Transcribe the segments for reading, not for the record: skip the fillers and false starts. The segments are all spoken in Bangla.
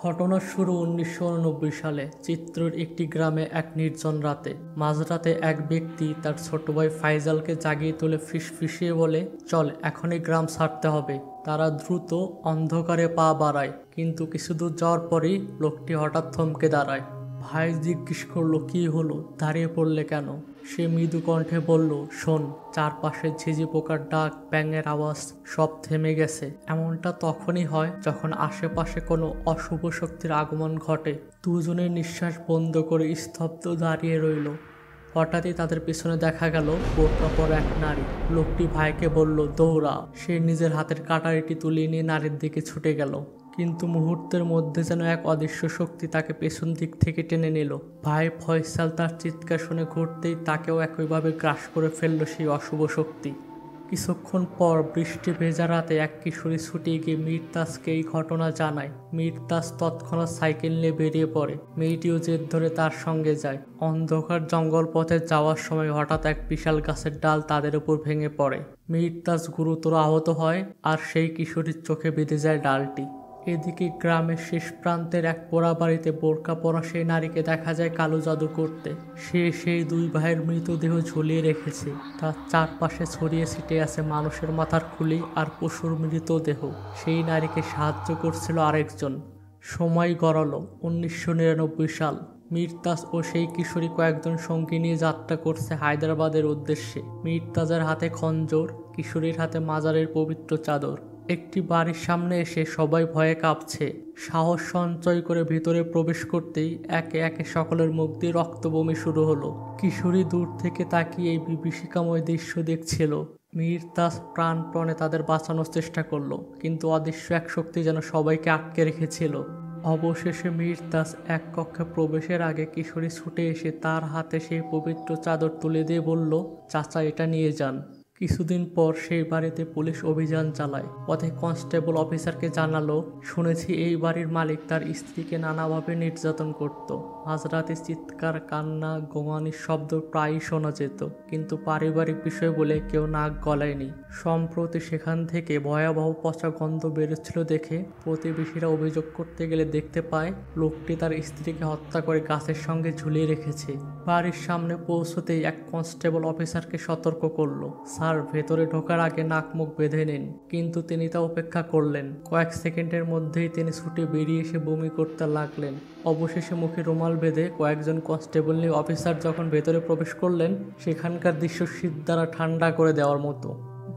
ঘটনার শুরু ১৯৮৯ সালে চিত্রর একটি গ্রামে এক নির্জন রাতে। মাঝরাতে এক ব্যক্তি তার ছোট ভাই ফাইজালকে জাগিয়ে তুলে ফিসফিসিয়ে বলে, চল এখনই গ্রাম ছাড়তে হবে। তারা দ্রুত অন্ধকারে পা বাড়ায়, কিন্তু কিছু দূর যাওয়ার পরেই লোকটি হঠাৎ থমকে দাঁড়ায়। ভাই জিজ্ঞেস করলো, কি হলো, দাঁড়িয়ে পড়লে কেন? সে মৃদু কণ্ঠে বলল, শোন, চারপাশে ঝিঝি পোকার ডাক, ব্যাঙের আওয়াজ, সব থেমে গেছে। এমনটা তখনই হয় যখন আশেপাশে কোনো অশুভ শক্তির আগমন ঘটে। দুজনের নিঃশ্বাস বন্ধ করে স্তব্ধ দাঁড়িয়ে রইল। হঠাৎই তাদের পিছনে দেখা গেল বোরকা পরা এক নারী। লোকটি ভাইকে বলল, দৌড়া। সে নিজের হাতের কাটারিটি তুলিয়ে নিয়ে নারীর দিকে ছুটে গেল, কিন্তু মুহূর্তের মধ্যে যেন এক অদৃশ্য শক্তি তাকে পেছন দিক থেকে টেনে নিল। ভাই ফয়সাল তার চিৎকার শুনে ঘুরতেই তাকেও একইভাবে গ্রাস করে ফেলল সেই অশুভ শক্তি। কিছুক্ষণ পর বৃষ্টি ভেজা রাতে এক কিশোরী ছুটে গিয়ে মিরতাজকে এই ঘটনা জানায়। মিরতাজ তৎক্ষণাৎ সাইকেল নিয়ে বেরিয়ে পড়ে। মেয়েটিও জেদ ধরে তার সঙ্গে যায়। অন্ধকার জঙ্গল পথে যাওয়ার সময় হঠাৎ এক বিশাল গাছের ডাল তাদের উপর ভেঙে পড়ে। মিরতাজ গুরুতর আহত হয়, আর সেই কিশোরীর চোখে বেঁধে যায় ডালটি। এদিকে গ্রামের শেষ প্রান্তের এক পোড়া বাড়িতে বোরকা পরা সেই নারীকে দেখা যায় কালো জাদু করতে। সে সেই দুই ভাইয়ের মৃতদেহ ঝুলিয়ে রেখেছে। তার চারপাশে ছড়িয়ে ছিটিয়ে আছে মানুষের মাথার খুলি আর পশুর মৃতদেহ। সেই নারীকে সাহায্য করছিল আরেকজন। সময় গড়ালো ১৯৯৯ সাল। মিরতাজ ও সেই কিশোরী কয়েকজন সঙ্গী নিয়ে যাত্রা করছে হায়দ্রাবাদের উদ্দেশ্যে। মিরতাজের হাতে খঞ্জর, কিশোরীর হাতে মাজারের পবিত্র চাদর। একটি বাড়ির সামনে এসে সবাই ভয়ে কাঁপছে। সাহস সঞ্চয় করে ভিতরে প্রবেশ করতেই একে একে সকলের মুখ দিয়ে রক্তবমি শুরু হলো। কিশোরী দূর থেকে তাকিয়ে এই বিভীষিকাময় দৃশ্য দেখছিল। মিরতাজ প্রাণপণে তাদের বাঁচানোর চেষ্টা করলো, কিন্তু অদৃশ্য এক শক্তি যেন সবাইকে আটকে রেখেছিল। অবশেষে মিরতাজ এক কক্ষে প্রবেশের আগে কিশোরী ছুটে এসে তার হাতে সেই পবিত্র চাদর তুলে দিয়ে বলল, চাচা, এটা নিয়ে যান। কিছুদিন পর সেই বাড়িতে পুলিশ অভিযান চালায়। পথে কনস্টেবল অফিসারকে জানালো, শুনেছি এই বাড়ির মালিক তার স্ত্রীকে নানাভাবে নির্যাতন করত। মাঝরাতে চিৎকার, কান্না, গোঙানির শব্দ প্রায়ই শোনা যেত, কিন্তু পারিবারিক বিষয় বলে কেউ নাক গলায়নি। সম্প্রতি সেখান থেকে ভয়াবহ পচা গন্ধ বেরোচ্ছিল দেখে প্রতিবেশীরা অভিযোগ করতে গেলে দেখতে পায় লোকটি তার স্ত্রীকে হত্যা করে গাছের সঙ্গে ঝুলিয়ে রেখেছে। বাড়ির সামনে পৌঁছতেই এক কনস্টেবল অফিসারকে সতর্ক করলো, স্যার, ভেতরে ঢোকার আগে নাক মুখ বেঁধে নিন। কিন্তু তিনি তা উপেক্ষা করলেন। কয়েক সেকেন্ডের মধ্যেই তিনি ছুটে বেরিয়ে এসে বমি করতে লাগলেন। অবশেষে মুখে রুমাল বেঁধে কয়েকজন কনস্টেবল নিয়ে অফিসার যখন ভেতরে প্রবেশ করলেন, সেখানকার দৃশ্য শীত দ্বারা ঠান্ডা করে দেওয়ার মতো।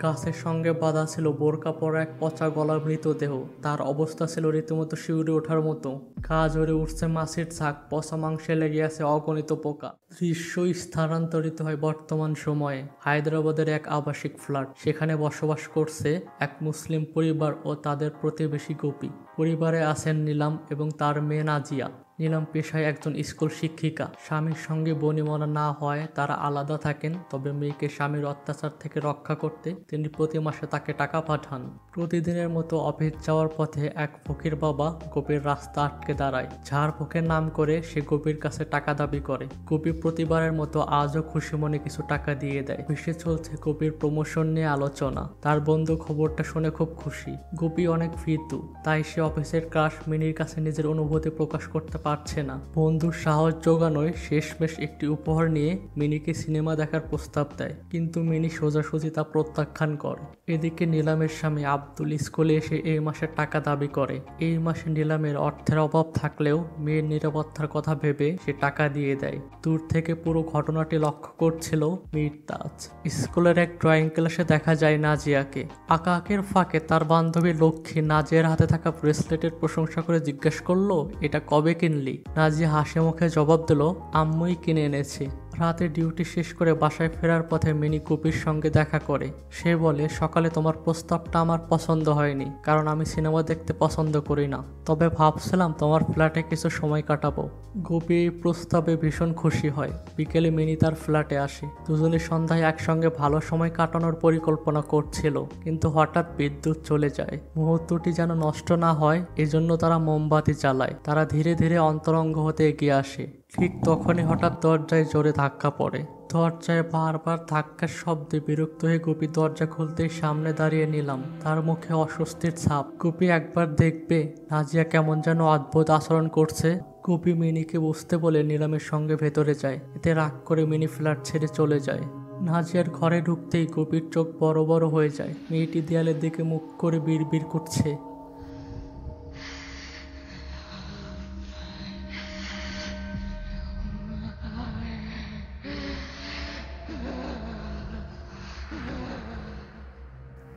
গাছের সঙ্গে বাঁধা ছিল বোরকা পরা এক পচা গলার মৃতদেহ। তার অবস্থা ছিল রীতিমতো শিউরে ওঠার মতো। গা জ্বরে উঠছে মাছির ঝাঁক, পচা মাংসে লেগে আছে অগণিত পোকা। দৃশ্য স্থানান্তরিত হয় বর্তমান সময়ে হায়দ্রাবাদের এক আবাসিক ফ্ল্যাট। সেখানে বসবাস করছে এক মুসলিম পরিবার ও তাদের প্রতিবেশী গোপী। পরিবারে আছেন নীলাম এবং তার মেয়ে নাজিয়া। নীলাম পেশায় একজন স্কুল শিক্ষিকা। স্বামীর সঙ্গে বনিমনা না হয় তারা আলাদা থাকেন, তবে মেয়েকে স্বামীর অত্যাচার থেকে রক্ষা করতে তিনি প্রতি মাসে তাকে টাকা পাঠান। প্রতিদিনের মতো অফিস যাওয়ার পথে এক ফকির বাবা গোপীর রাস্তা আটকে দাঁড়ায়। ঝাড় ফুঁকের নাম করে সে গোপীর কাছে টাকা দাবি করে। গোপী প্রতিবারের মতো আজও খুশি মনে কিছু টাকা দিয়ে দেয়। অফিসে চলছে গোপীর প্রমোশন নিয়ে আলোচনা। তার বন্ধু খবরটা শুনে খুব খুশি। গোপী অনেক ভীতু, তাই সে অফিসের ক্রাশ মিনির কাছে নিজের অনুভূতি প্রকাশ করতে পারছে না। বন্ধুর সাহস জোগানোয় শেষমেশ একটি উপহার নিয়ে মিনিকে সিনেমা দেখার প্রস্তাব দেয়, কিন্তু মিনি সোজাসুজি তা প্রত্যাখ্যান করে। এদিকে নীলামের স্বামী আব্দুল স্কুলে এসে এই মাসে টাকা দাবি করে। এই মাসে নীলামের অর্থের অভাব থাকলেও মেয়ের নিরাপত্তার কথা ভেবে সে টাকা দিয়ে দেয়। দূর থেকে পুরো ঘটনাটি লক্ষ্য করছিল মিরতাজ। স্কুলের এক ড্রয়িং ক্লাসে দেখা যায় নাজিয়াকে। আঁকের ফাঁকে তার বান্ধবী লক্ষ্মী নাজিয়ার হাতে থাকা ব্রেসলেটের প্রশংসা করে জিজ্ঞেস করলো, এটা কবে কিনলি? নাজিয়া হাসি মুখে জবাব দিল, আম্মুই কিনে এনেছে। রাতে ডিউটি শেষ করে বাসায় ফেরার পথে মিনি গোপীর সঙ্গে দেখা করে। সে বলে, সকালে তোমার প্রস্তাবটা আমার পছন্দ হয়নি, কারণ আমি সিনেমা দেখতে পছন্দ করি না, তবে ভাবছিলাম তোমার ফ্ল্যাটে কিছু সময় কাটাবো। গোপী এই প্রস্তাবে ভীষণ খুশি হয়। বিকেলে মিনি তার ফ্ল্যাটে আসে। দুজনে সন্ধ্যায় একসঙ্গে ভালো সময় কাটানোর পরিকল্পনা করছিল, কিন্তু হঠাৎ বিদ্যুৎ চলে যায়। মুহূর্তটি যেন নষ্ট না হয়, এজন্য তারা মোমবাতি জ্বালায়। তারা ধীরে ধীরে অন্তরঙ্গ হতে এগিয়ে আসে। ঠিক তখনই হঠাৎ দরজায় জোরে ধাক্কা পড়ে। দরজায় বারবার ধাক্কার শব্দে বিরক্ত হয়ে গুপি দরজা খুলতেই সামনে দাঁড়িয়ে নিলাম। তার মুখে অস্বস্তির ছাপ। গুপি একবার দেখবে নাজিয়া কেমন যেন অদ্ভুত আচরণ করছে। গুপি মিনিকে বুঝতে বলে নিলামের সঙ্গে ভেতরে যায়। এতে রাগ করে মিনি ফ্ল্যাট ছেড়ে চলে যায়। নাজিয়ার ঘরে ঢুকতেই গুপির চোখ বড় বড় হয়ে যায়। মেয়েটি দেয়ালের দিকে মুখ করে বিড়বিড় করছে।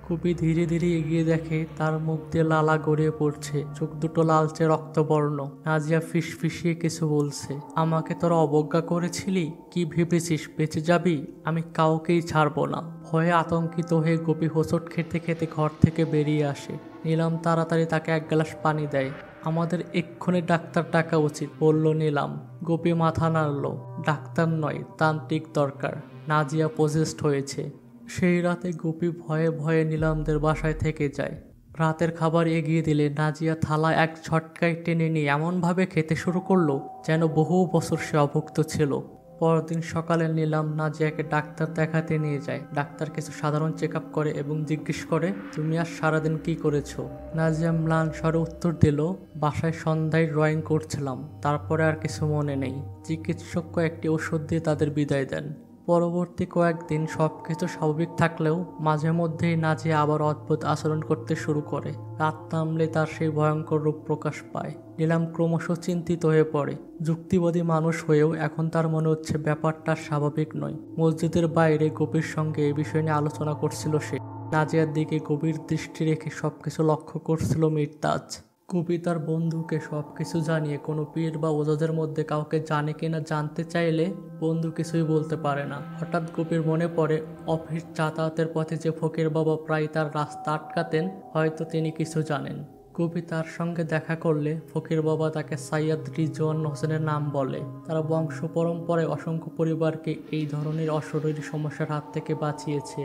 গুপি ধীরে ধীরে এগিয়ে দেখে তার মুখ দিয়ে লালা গড়িয়ে পড়ছে, চোখ দুটো লালচে রক্তবর্ণ। নাজিয়া ফিসফিসিয়ে কিছু বলছে। আমাকে তোরা অবজ্ঞা করেছিলি? কি ভেবেছিস বেঁচে যাবি? আমি কাউকেই ছাড়বো না। ভয়ে আতঙ্কিত হয়ে গুপি হোঁচট খেতে খেতে ঘর থেকে বেরিয়ে আসে। নিলাম তাড়াতাড়ি তাকে এক গ্লাস পানি দেয়। আমাদের এক্ষুনি ডাক্তার ডাকা উচিত, বলল নিলাম। গুপি মাথা নাড়ল। ডাক্তার নয়, তান্ত্রিক দরকার। নাজিয়া পজেসড হয়েছে। সেই রাতে গুপি ভয়ে ভয়ে নিলামদের বাসায় থেকে যায়। রাতের খাবার এগিয়ে দিলে নাজিয়া থালা এক ঝটকায় টেনে নিয়ে এমনভাবে খেতে শুরু করলো যেন বহু বছর সে অভুক্ত ছিল। পরদিন সকালে নিলাম নাজিয়াকে ডাক্তার দেখাতে নিয়ে যায়। ডাক্তার কিছু সাধারণ চেক আপ করে এবং জিজ্ঞেস করে, তুমি আজ সারাদিন কি করেছো? নাজিয়া ম্লান স্বরে উত্তর দিল, বাসায় সন্ধ্যায় ড্রয়িং করছিলাম, তারপরে আর কিছু মনে নেই। চিকিৎসক কয়েকটি ওষুধ দিয়ে তাদের বিদায় দেন। পরবর্তী কয়েকদিন সবকিছু স্বাভাবিক থাকলেও মাঝে মধ্যেই নাজিয়া আবার অদ্ভুত আচরণ করতে শুরু করে। রাত নামলে তার সেই ভয়ঙ্কর রূপ প্রকাশ পায়। নিলাম ক্রমশ চিন্তিত হয়ে পড়ে। যুক্তিবাদী মানুষ হয়েও এখন তার মনে হচ্ছে ব্যাপারটা স্বাভাবিক নয়। মসজিদের বাইরে গভীর সঙ্গে এই বিষয় নিয়ে আলোচনা করছিল সে। নাজিয়ার দিকে গভীর দৃষ্টি রেখে সবকিছু লক্ষ্য করছিল মিরতাজ। গুপি তার বন্ধুকে সবকিছু জানিয়ে কোনো পীর বা ওজাদের মধ্যে কাউকে জানে কিনা জানতে চাইলে বন্ধু কিছুই বলতে পারে না। হঠাৎ গুপির মনে পড়ে অফিস যাতায়াতের পথে যে ফকির বাবা প্রায় তার রাস্তা আটকাতেন, হয়তো তিনি কিছু জানেন। গুপি তার সঙ্গে দেখা করলে ফকির বাবা তাকে সাইয়্যদ রিজওয়ান হোসেনের নাম বলে। তারা বংশ পরম্পরায় অসংখ্য পরিবারকে এই ধরনের অশরীরী সমস্যার হাত থেকে বাঁচিয়েছে।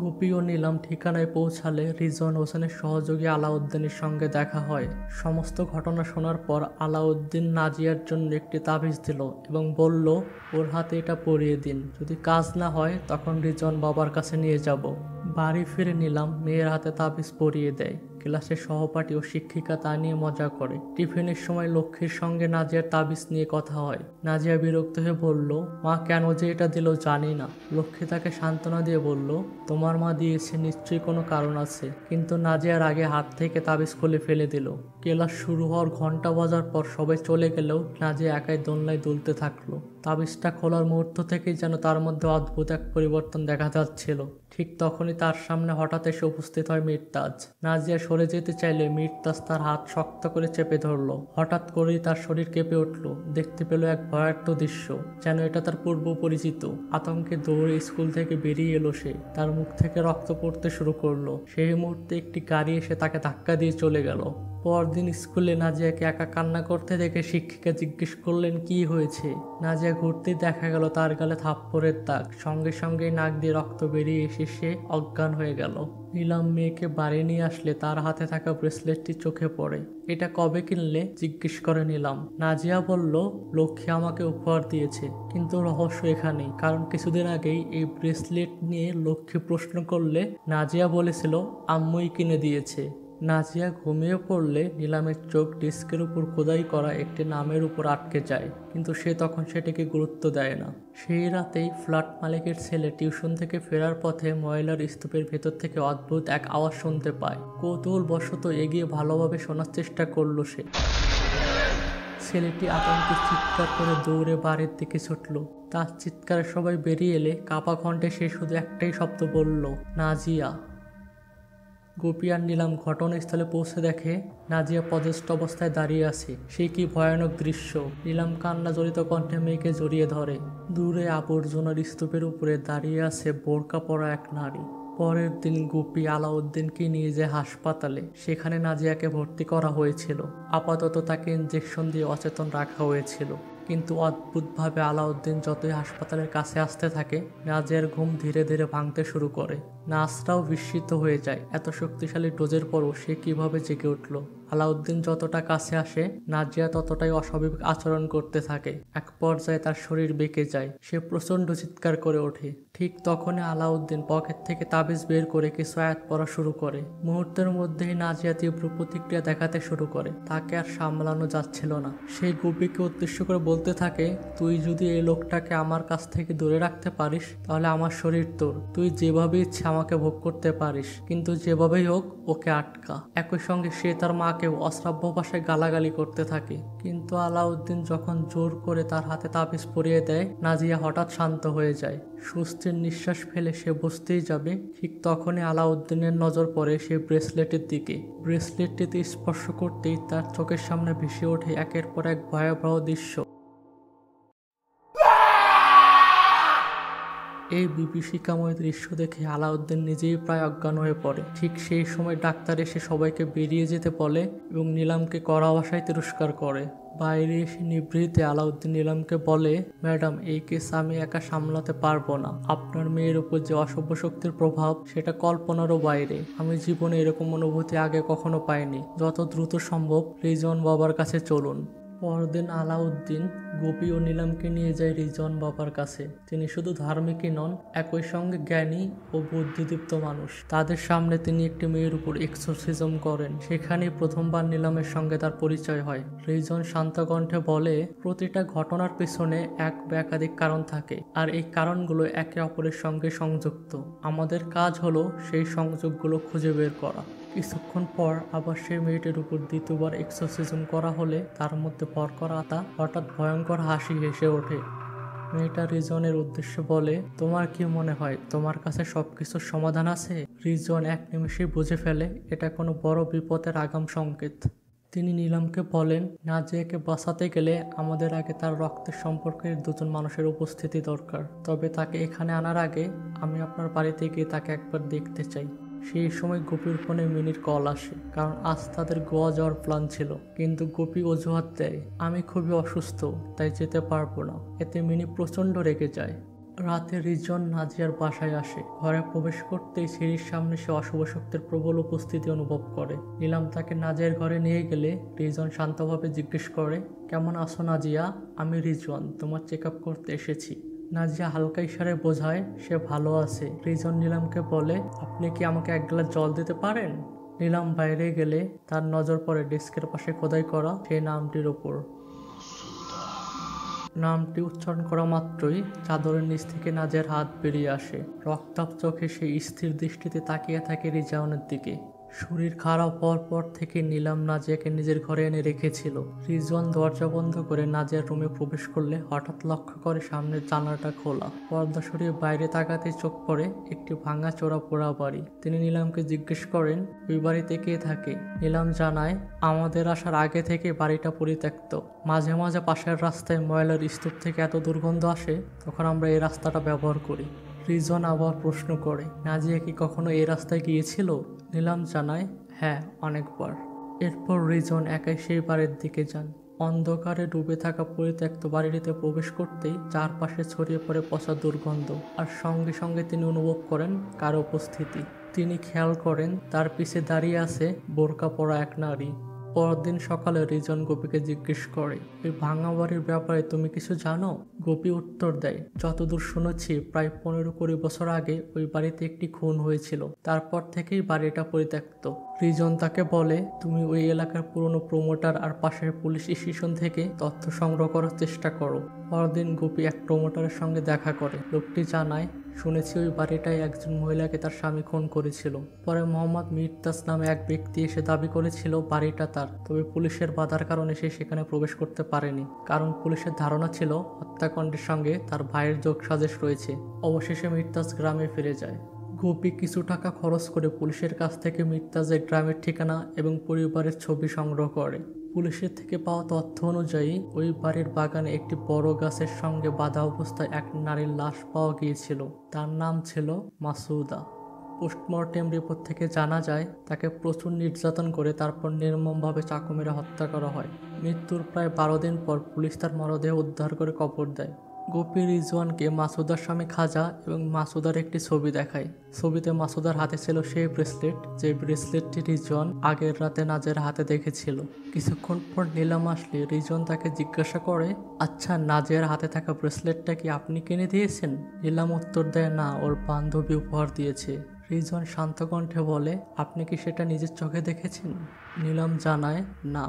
গুপি ও নিলাম ঠিকানায় পৌঁছালে রিজওয়ান হোসেনের সহযোগী আলাউদ্দিনের সঙ্গে দেখা হয়। সমস্ত ঘটনা শোনার পর আলাউদ্দিন নাজিয়ার জন্য একটি তাবিজ দিল এবং বলল, ওর হাতে এটা পরিয়ে দিন, যদি কাজ না হয় তখন রিজওয়ান বাবার কাছে নিয়ে যাব। বাড়ি ফিরে নিলাম মেয়ের হাতে তাবিজ পরিয়ে দেয়। ক্লাসের সহপাঠী ও শিক্ষিকা তা নিয়ে মজা করে। টিফিনের সময় লক্ষ্মীর সঙ্গে নাজিয়ার তাবিজ নিয়ে কথা হয়। নাজিয়া বিরক্ত হয়ে বলল, মা কেন যে এটা দিল জানি না। লক্ষ্মী তাকে সান্ত্বনা দিয়ে বলল, তোমার মা দিয়েছে, নিশ্চয়ই কোনো কারণ আছে। কিন্তু নাজিয়ার আগে হাত থেকে তাবিজ খুলে ফেলে দিল। ক্লাস শুরু হওয়ার ঘন্টা বাজার পর সবাই চলে গেলেও নাজিয়া একাই দোলনায় দুলতে থাকলো। তাবিজটা খোলার মুহূর্ত থেকেই যেন তার মধ্যে অদ্ভুত এক পরিবর্তন দেখা যাচ্ছিল। ঠিক তখনই তার সামনে হঠাৎ এসে উপস্থিত হয় মিরতাজ। নাজিয়া সরে যেতে চাইলে মিরতাজ তার হাত শক্ত করে চেপে ধরলো। হঠাৎ করেই তার শরীর কেঁপে উঠল। দেখতে পেল এক ভয়ার্থ দৃশ্য, যেন এটা তার পূর্ব পরিচিত। আতঙ্কে দৌড়ে স্কুল থেকে বেরিয়ে এলো সে। তার মুখ থেকে রক্ত পড়তে শুরু করলো। সেই মুহূর্তে একটি গাড়ি এসে তাকে ধাক্কা দিয়ে চলে গেল। পরদিন স্কুলে নাজিয়াকে একা কান্না করতে দেখে শিক্ষিকা জিজ্ঞেস করলেন, কি হয়েছে? নাজিয়া ঘুরতেই দেখা গেল তার গালে থাপ্পড়ের দাগ। সঙ্গে সঙ্গে নাক দিয়ে রক্ত বেরিয়ে এসে সে অজ্ঞান হয়ে গেল। নিলাম মেয়েকে বাড়ি নিয়ে আসলে তার হাতে থাকা ব্রেসলেটটি চোখে পড়ে। এটা কবে কিনলে? জিজ্ঞেস করে নিলাম। নাজিয়া বলল, লক্ষ্মী আমাকে উপহার দিয়েছে। কিন্তু রহস্য এখানেই, কারণ কিছুদিন আগেই এই ব্রেসলেট নিয়ে লক্ষ্মী প্রশ্ন করলে নাজিয়া বলেছিল আম্মুই কিনে দিয়েছে। নাজিয়া ঘুমিয়ে পড়লে নিলামের চোখ ডেস্কের উপর খোদাই করা একটি নামের উপর আটকে যায়, কিন্তু সে তখন সেটিকে গুরুত্ব দেয় না। সেই রাতেই ফ্ল্যাট মালিকের ছেলে টিউশন থেকে ফেরার পথে ময়লার স্তূপের ভেতর থেকে অদ্ভুত এক আওয়াজ শুনতে পায়। কৌতূহলবশত এগিয়ে ভালোভাবে শোনার চেষ্টা করলো সে। ছেলেটি আতঙ্কে চিৎকার করে দৌড়ে বাড়ির দিকে ছুটল। তার চিৎকারে সবাই বেরিয়ে এলে কাপা কণ্ঠে সে শুধু একটাই শব্দ বলল, নাজিয়া। গুপি আর নিলাম ঘটনাস্থলে পৌঁছে দেখে নাজিয়া পদস্থ অবস্থায় দাঁড়িয়ে আছে। সে কি ভয়ানক দৃশ্য! নিলাম কান্না জড়িত কণ্ঠে মেয়েকে জড়িয়ে ধরে। দূরে আবর্জনার স্তূপের উপরে দাঁড়িয়ে আছে বোরকা পরা এক নারী। পরের দিন গুপি আলাউদ্দিনকে নিয়ে যায় হাসপাতালে। সেখানে নাজিয়াকে ভর্তি করা হয়েছিল। আপাতত তাকে ইনজেকশন দিয়ে অচেতন রাখা হয়েছিল। কিন্তু অদ্ভুতভাবে আলাউদ্দিন যতই হাসপাতালের কাছে আসতে থাকে, নাজিয়ার ঘুম ধীরে ধীরে ভাঙতে শুরু করে। নার্সরাও বিস্মিত হয়ে যায়, এত শক্তিশালী ডোজের পরও সে কিভাবে জেগে উঠল। আলাউদ্দিন যতটা কাছে আসে, নাজিয়া ততটাই অস্বাভাবিক আচরণ করতে থাকে। এক পর্যায়ে তার শরীর বেঁকে যায়, সে প্রচণ্ড চিৎকার করে ওঠে। ঠিক তখনই আলাউদ্দিন পকেট থেকে তাবিজ বের করে কিছু আয়াত পড়া শুরু করে। মুহূর্তের মধ্যেই নাজিয়া তীব্র প্রতিক্রিয়া দেখাতে শুরু করে, তাকে আর সামলানো যাচ্ছিল না। সেই গোপীকে উদ্দেশ্য করে বলতে থাকে, তুই যদি এই লোকটাকে আমার কাছ থেকে দূরে রাখতে পারিস তাহলে আমার শরীর তোর, তুই যেভাবে ইচ্ছে আমাকে ভোগ করতে পারিস, কিন্তু যেভাবেই হোক ওকে আটকা। একই সঙ্গে সে তার মাকেও অশ্রাব্য ভাষায় গালাগালি করতে থাকে। কিন্তু আলাউদ্দিন যখন জোর করে তার হাতে তাবিজ পরিয়ে দেয়, নাজিয়া হঠাৎ শান্ত হয়ে যায়। স্বস্তির নিঃশ্বাস ফেলে সে বসতেই যাবে, ঠিক তখনই আলাউদ্দিনের নজর পড়ে সেই ব্রেসলেটের দিকে। ব্রেসলেটটিতে স্পর্শ করতেই তার চোখের সামনে ভেসে ওঠে একের পর এক ভয়াবহ দৃশ্য। এই বিভীষিকাময় দৃশ্য দেখে আলাউদ্দিন নিজেই প্রায় অজ্ঞান হয়ে পড়ে। ঠিক সেই সময় ডাক্তার এসে সবাইকে বেরিয়ে যেতে বলে এবং নিলামকে কড়া ভাষায় তিরস্কার করে। বাইরে এসে নিভৃতে আলাউদ্দিন নিলামকে বলে, ম্যাডাম, এই কেস আমি একা সামলাতে পারবো না। আপনার মেয়ের উপর যে অশুভ শক্তির প্রভাব সেটা কল্পনারও বাইরে। আমি জীবনে এরকম অনুভূতি আগে কখনো পাইনি। যত দ্রুত সম্ভব রিজন বাবার কাছে চলুন। পরদিন আলাউদ্দিন গোপী ও নিলামকে নিয়ে যায় রিজন বাবার কাছে। তিনি শুধু ধার্মিকই নন, একই সঙ্গে জ্ঞানী ও বুদ্ধিদীপ্ত মানুষ। তাদের সামনে তিনি একটি মেয়ের উপর এক্সোরসিজম করেন। সেখানেই প্রথমবার নিলামের সঙ্গে তার পরিচয় হয়। রিজন শান্ত কণ্ঠে বলে, প্রতিটা ঘটনার পিছনে এক বা একাধিক কারণ থাকে, আর এই কারণগুলো একে অপরের সঙ্গে সংযুক্ত। আমাদের কাজ হলো সেই সংযোগগুলো খুঁজে বের করা। কিছুক্ষণ পর আবার সেই মেয়েটির উপর দ্বিতীয়বার এক্সোরসিজম করা হলে তার মধ্যে ভর করা আত্মা হঠাৎ ভয়ঙ্কর হাসি হেসে ওঠে। মেয়েটা রিজনের উদ্দেশ্যে বলে, তোমার কি মনে হয় তোমার কাছে সবকিছুর সমাধান আছে? রিজন এক নিমেষেই বুঝে ফেলে এটা কোনো বড় বিপদের আগাম সংকেত। তিনি নিলামকে বলেন, নাজিয়াকে বাঁচাতে গেলে আমাদের আগে তার রক্তের সম্পর্কের দুজন মানুষের উপস্থিতি দরকার। তবে তাকে এখানে আনার আগে আমি আপনার বাড়িতে গিয়ে তাকে একবার দেখতে চাই। সেই সময় গোপীর ফোনে মিনির কল আসে, কারণ আজ তাদের গোয়া যাওয়ার প্ল্যান ছিল। কিন্তু গোপী অজুহাত দেয়, আমি খুবই অসুস্থ, তাই যেতে পারবো না। এতে মিনি প্রচণ্ড রেগে যায়। রাতে রিজন নাজিয়ার বাসায় আসে। ঘরে প্রবেশ করতেই সিঁড়ির সামনে সে অশুভ শক্তির প্রবল উপস্থিতি অনুভব করে। নিলাম তাকে নাজিয়ার ঘরে নিয়ে গেলে রিজন শান্তভাবে জিজ্ঞেস করে, কেমন আছো নাজিয়া? আমি রিজন, তোমার চেক আপ করতে এসেছি। নাজিয়া হালকা ইশারায় বোঝায় সে ভালো আছে। রিজন নিলামকে বলে, আপনি কি আমাকে এক গ্লাস জল দিতে পারেন? নিলাম বাইরে গেলে তার নজর পড়ে ডেস্কের পাশে খোদাই করা সেই নামটির ওপর। নামটি উচ্চারণ করা মাত্রই চাদরের নিচ থেকে নাজিয়ার হাত বেরিয়ে আসে। রক্তাভ চোখে সে স্থির দৃষ্টিতে তাকিয়ে থাকে রিজওয়ানের দিকে। শরীর খারাপ হওয়ার পর থেকে নিলাম নাজিয়াকে নিজের ঘরে এনে রেখেছিল। রিজওয়ান দরজা বন্ধ করে নাজিয়ার রুমে প্রবেশ করলে হঠাৎ লক্ষ্য করে সামনের জানালাটা খোলা। পর্দা সরিয়ে বাইরে তাকাতে চোখ পড়ে একটি ভাঙা চোরা পোড়া বাড়ি। তিনি নিলামকে জিজ্ঞেস করেন, ওই বাড়িতে কে থাকে? নিলাম জানায়, আমাদের আসার আগে থেকে বাড়িটা পরিত্যক্ত। মাঝে মাঝে পাশের রাস্তায় ময়লার স্তূপ থেকে এত দুর্গন্ধ আসে, তখন আমরা এই রাস্তাটা ব্যবহার করি। রিজন আবার প্রশ্ন করে, নাজিয়া কি কখনো এই রাস্তায় গিয়েছিল? নিলাম জানায়, হ্যাঁ, অনেকবার। এরপর রিজন একাই সেই বাড়ির দিকে যান। অন্ধকারে ডুবে থাকা পরিত্যক্ত বাড়িটিতে প্রবেশ করতেই চারপাশে ছড়িয়ে পড়ে পচা দুর্গন্ধ, আর সঙ্গে সঙ্গে তিনি অনুভব করেন কারো উপস্থিতি। তিনি খেয়াল করেন তার পিছে দাঁড়িয়ে আছে বোরকা পরা এক নারী। পরদিন সকালে রিজন গোপীকে জিজ্ঞেস করে, এই ভাঙা বাড়ির ব্যাপারে তুমি কিছু জানো? গোপী উত্তর দেয়, যতদূর শুনেছি প্রায় 15-20 বছর আগে ওই বাড়িতে একটি খুন হয়েছিল, তারপর থেকেই বাড়িটা পরিত্যক্ত। রিজন তাকে বলে, তুমি ওই এলাকার পুরনো প্রমোটার আর পাশের পুলিশ স্টেশন থেকে তথ্য সংগ্রহ করার চেষ্টা করো। পরদিন গোপী এক প্রমোটারের সঙ্গে দেখা করে। লোকটি জানায়, শুনেছি ওই বাড়িটায় একজন মহিলাকে তার স্বামী খুন করেছিল। পরে মোহাম্মদ মির্তাজ নামে এক ব্যক্তি এসে দাবি করেছিল বাড়িটা তার, তবে পুলিশের বাধার কারণে সে সেখানে প্রবেশ করতে পারেনি, কারণ পুলিশের ধারণা ছিল হত্যাকাণ্ডের সঙ্গে তার ভাইয়ের যোগসাজশ রয়েছে। অবশেষে মির্তাজ গ্রামে ফিরে যায়। গোপী কিছু টাকা খরচ করে পুলিশের কাছ থেকে মির্তাজের গ্রামের ঠিকানা এবং পরিবারের ছবি সংগ্রহ করে। পুলিশের থেকে পাওয়া তথ্য অনুযায়ী ওই বাড়ির বাগানে একটি বড় গাছের সঙ্গে বাঁধা অবস্থায় এক নারীর লাশ পাওয়া গিয়েছিল। তার নাম ছিল মাসুদা। পোস্টমর্টেম রিপোর্ট থেকে জানা যায় তাকে প্রচুর নির্যাতন করে তারপর নির্মমভাবে চাকু মেরে হত্যা করা হয়। মৃত্যুর প্রায় 12 দিন পর পুলিশ তার মরদেহ উদ্ধার করে কবর দেয়। গোপী রিজওয়ানকে মাসুদার স্বামী খাজা এবং মাসুদার একটি ছবি দেখায়। ছবিতে মাসুদার হাতে ছিল সেই ব্রেসলেট, যে ব্রেসলেটটি রিজওয়ান আগের রাতে নাজের হাতে দেখেছিল। কিছুক্ষণ পর নিলাম আসলে রিজওয়ান তাকে জিজ্ঞাসা করে, আচ্ছা নাজের হাতে থাকা ব্রেসলেটটা কি আপনি কিনে দিয়েছেন? নিলাম উত্তর দেয়, না, ওর বান্ধবী উপহার দিয়েছে। রিজওয়ান শান্ত কণ্ঠে বলে, আপনি কি সেটা নিজের চোখে দেখেছেন? নিলাম জানায়, না।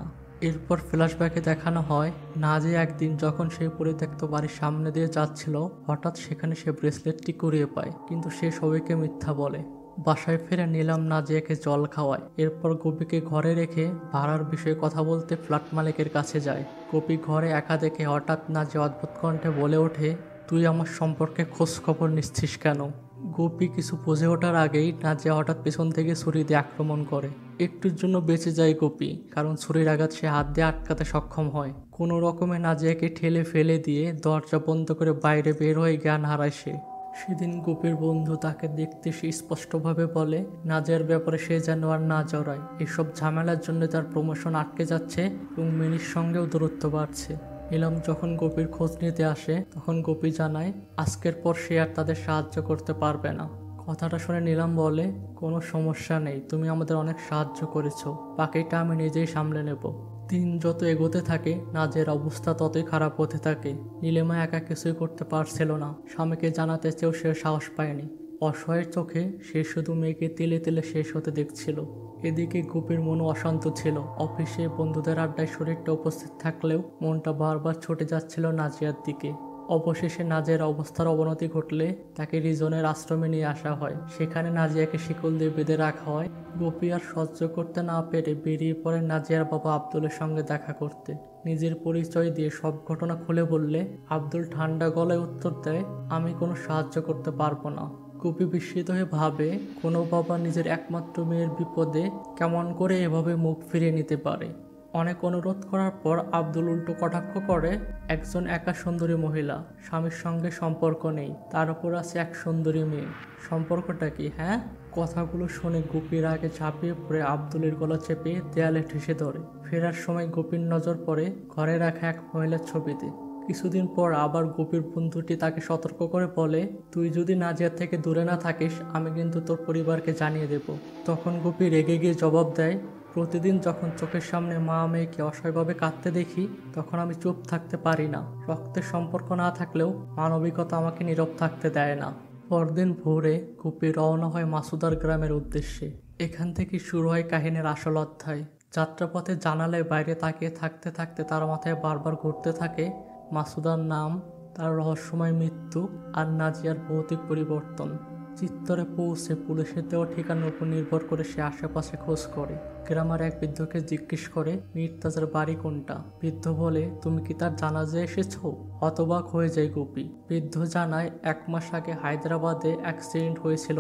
এরপর ফ্ল্যাশব্যাকে দেখানো হয় নাজে একদিন যখন সেই পরিত্যক্ত বাড়ির সামনে দিয়ে যাচ্ছিল, হঠাৎ সেখানে সে ব্রেসলেটটি কুড়িয়ে পায়, কিন্তু সে সবাইকে মিথ্যা বলে। বাসায় ফিরে নিলাম নাজিয়াকে জল খাওয়ায়। এরপর গোপীকে ঘরে রেখে ভাড়ার বিষয়ে কথা বলতে ফ্ল্যাট মালিকের কাছে যায়। গোপী ঘরে একা দেখে হঠাৎ নাজিয়া অদ্ভুত কণ্ঠে বলে ওঠে, তুই আমার সম্পর্কে খোঁজ খবর নিচ্ছিস কেন? গোপী কিছু বুঝে ওঠার আগেই নাজিয়া হঠাৎ পেছন থেকে ছুরি দিয়ে আক্রমণ করে। একটুর জন্য বেঁচে যায় গোপী, কারণ ছুরির আঘাত সে হাত দিয়ে আটকাতে সক্ষম হয়। কোনো রকমে নাজিয়াকে ঠেলে ফেলে দিয়ে দরজা বন্ধ করে বাইরে বের হয়ে জ্ঞান হারায় সে। সেদিন গোপীর বন্ধু তাকে দেখতে সে স্পষ্টভাবে বলে নাজিয়ার ব্যাপারে সে যেন আর না জড়ায়। এসব ঝামেলার জন্য তার প্রমোশন আটকে যাচ্ছে এবং মিনির সঙ্গেও দূরত্ব বাড়ছে। নিলাম যখন গোপীর খোঁজ নিতে আসে তখন গোপী জানায় আজকের পর সে আর তাদের সাহায্য করতে পারবে না। কথাটা শুনে নিলাম বলে, কোনো সমস্যা নেই, তুমি আমাদের অনেক সাহায্য করেছো, বাকিটা আমি নিজেই সামলে নেব। দিন যত এগোতে থাকে নাজের অবস্থা ততই খারাপ হতে থাকে। নীলিমা একা কিছুই করতে পারছিল না, স্বামীকে জানাতে চেয়েও সে সাহস পায়নি। অসহায়ের চোখে সে শুধু মেয়েকে তেলে তেলে শেষ হতে দেখছিল। এদিকে গোপীর মনও অশান্ত ছিল। অফিসে বন্ধুদের আড্ডায় শরীরটা উপস্থিত থাকলেও মনটা বারবার ছুটে যাচ্ছিল নাজিয়ার দিকে। অবশেষে নাজিয়ার অবস্থার অবনতি ঘটলে তাকে রিজনের আশ্রমে নিয়ে আসা হয়। সেখানে নাজিয়াকে শিকল দিয়ে বেঁধে রাখা হয়। গোপী আর সহ্য করতে না পেরে বেরিয়ে পড়ে নাজিয়ার বাবা আব্দুলের সঙ্গে দেখা করতে। নিজের পরিচয় দিয়ে সব ঘটনা খুলে বললে আব্দুল ঠান্ডা গলায় উত্তর দেয়, আমি কোনো সাহায্য করতে পারবো না। গোপী বিস্মিত হয়ে ভাবে, কোনো বাবা নিজের একমাত্র মেয়ের বিপদে কেমন করে এভাবে মুখ ফিরিয়ে নিতে পারে। অনেক অনুরোধ করার পর আব্দুল উল্টো কটাক্ষ করে, একজন একা সুন্দরী মহিলা, স্বামীর সঙ্গে সম্পর্ক নেই, তার উপর আছে এক সুন্দরী মেয়ে, সম্পর্কটা কি? হ্যাঁ। কথাগুলো শুনে গোপীর আগে ঝাঁপিয়ে পড়ে আব্দুলের গলা চেপে দেয়ালে ঠেসে ধরে। ফেরার সময় গোপীর নজর পড়ে ঘরে রাখা এক মহিলার ছবিতে। কিছুদিন পর আবার গোপীর বন্ধুটি তাকে সতর্ক করে বলে, তুই যদি নাজিয়ার থেকে দূরে না থাকিস আমি কিন্তু তোর পরিবারকে জানিয়ে দেব। তখন গোপী রেগে গিয়ে জবাব দেয়, প্রতিদিন যখন চোখের সামনে মা মেয়েকে অসহায়ভাবে কাঁদতে দেখি তখন আমি চুপ থাকতে পারি না। রক্তের সম্পর্ক না থাকলেও মানবিকতা আমাকে নীরব থাকতে দেয় না। পরদিন ভোরে গোপী রওনা হয় মাসুদার গ্রামের উদ্দেশ্যে। এখান থেকে শুরু হয় কাহিনীর আসল অধ্যায়। যাত্রাপথে জানালায় বাইরে তাকিয়ে থাকতে থাকতে তার মাথায় বারবার ঘুরতে থাকে মাসুদার নাম, তার রহস্যময় মৃত্যু আর নাজিয়ার ভৌতিক পরিবর্তন। চিত্তরে পৌঁছে পুলিশের দেওয়া ঠিকানার উপর নির্ভর করে সে আশেপাশে খোঁজ করে। গ্রামের এক বৃদ্ধকে জিজ্ঞেস করে মির্তাজের বাড়ি কোনটা। বৃদ্ধ বলে, তুমি কি তার জানাজে এসেছো? হতবাক হয়ে যায় গোপী। বৃদ্ধ জানায় 1 মাস আগে হায়দ্রাবাদে অ্যাক্সিডেন্ট হয়েছিল